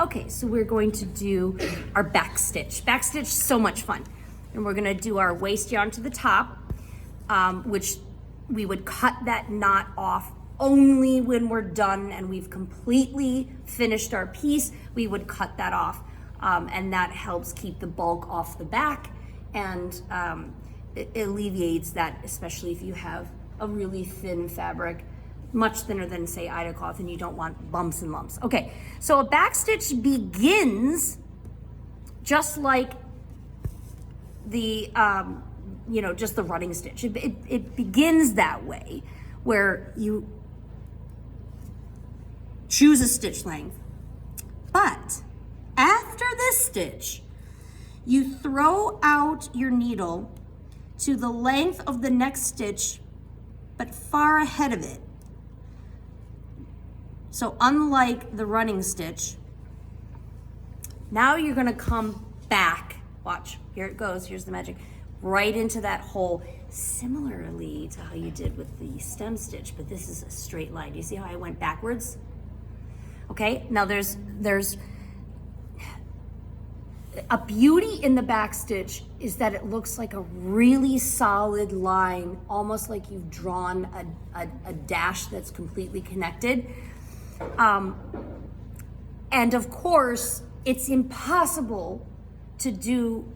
Okay, so we're going to do our back stitch. Back stitch, so much fun. And we're gonna do our waist yarn to the top, which we would cut that knot off only when we're done and we've completely finished our piece. We would cut that off, and that helps keep the bulk off the back, and it alleviates that, especially if you have a really thin fabric, much thinner than say Ida cloth, and you don't want bumps and lumps. Okay, so a back stitch begins just like the, just the running stitch. It begins that way, where you choose a stitch length, but after this stitch, you throw out your needle to the length of the next stitch, but far ahead of it. So unlike the running stitch, now you're gonna come back, watch, here it goes, here's the magic, right into that hole, similarly to how you did with the stem stitch, but this is a straight line. Do you see how I went backwards? Okay, now there's a beauty in the back stitch is that it looks like a really solid line, almost like you've drawn a dash that's completely connected. And of course, it's impossible to do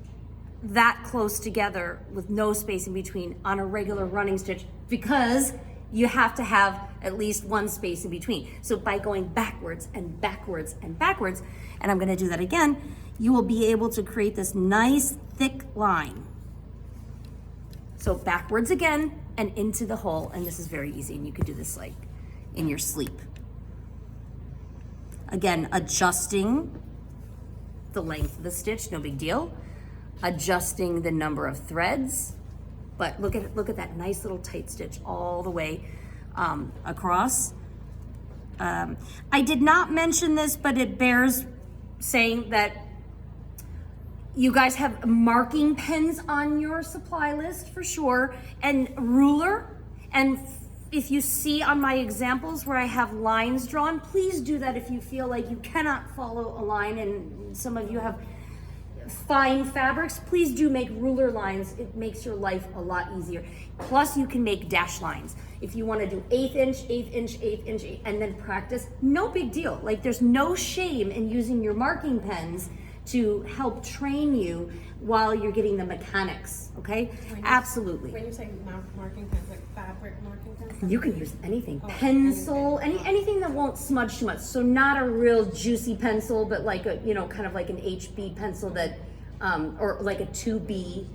that close together with no space in between on a regular running stitch, because you have to have at least one space in between. So by going backwards and backwards and backwards, and I'm gonna do that again, you will be able to create this nice thick line. So backwards again and into the hole, and this is very easy, and you could do this like in your sleep. Again, adjusting the length of the stitch, no big deal. Adjusting the number of threads, but look at that nice little tight stitch all the way across. I did not mention this, but it bears saying that you guys have marking pens on your supply list for sure, and ruler. And if you see on my examples where I have lines drawn, please do that if you feel like you cannot follow a line, and some of you have fine fabrics, please do make ruler lines. It makes your life a lot easier. Plus you can make dash lines. If you want to do 1/8 inch, 1/8 inch, 1/8 inch, and then practice, no big deal. Like, there's no shame in using your marking pens to help train you while you're getting the mechanics, okay? Absolutely. When you say marking pens, like fabric marking pens? You can use anything. Pencil, anything that won't smudge too much. So not a real juicy pencil, but like a, kind of like an HB pencil that, or like a 2B,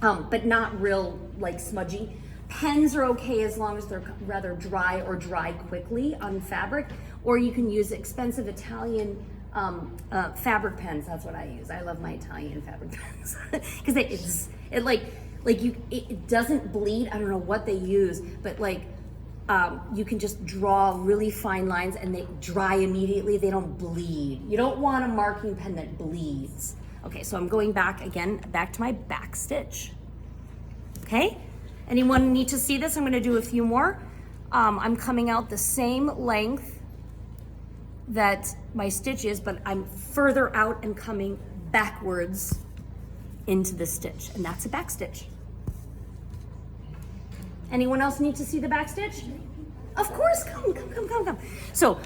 but not real like smudgy. Pens are okay as long as they're rather dry or dry quickly on fabric, or you can use expensive Italian fabric pens. That's what I use. I love my Italian fabric pens because it doesn't bleed. I don't know what they use, but you can just draw really fine lines and they dry immediately. They don't bleed. You don't want a marking pen that bleeds. Okay, so I'm going back to my back stitch. Okay, anyone need to see this? I'm gonna do a few more. I'm coming out the same length that my stitch is, but I'm further out and coming backwards into the stitch, and that's a back stitch. Anyone else need to see the back stitch? Of course, come. So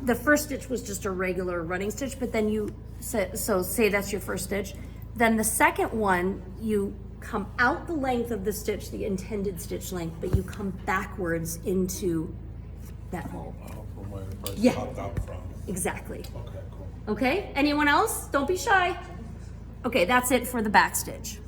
the first stitch was just a regular running stitch, but then say that's your first stitch. Then the second one, you come out the length of the stitch, the intended stitch length, but you come backwards into that hole. From where it Yeah. popped out from. Exactly. Okay, cool. Okay, anyone else? Don't be shy. Okay, that's it for the back stitch.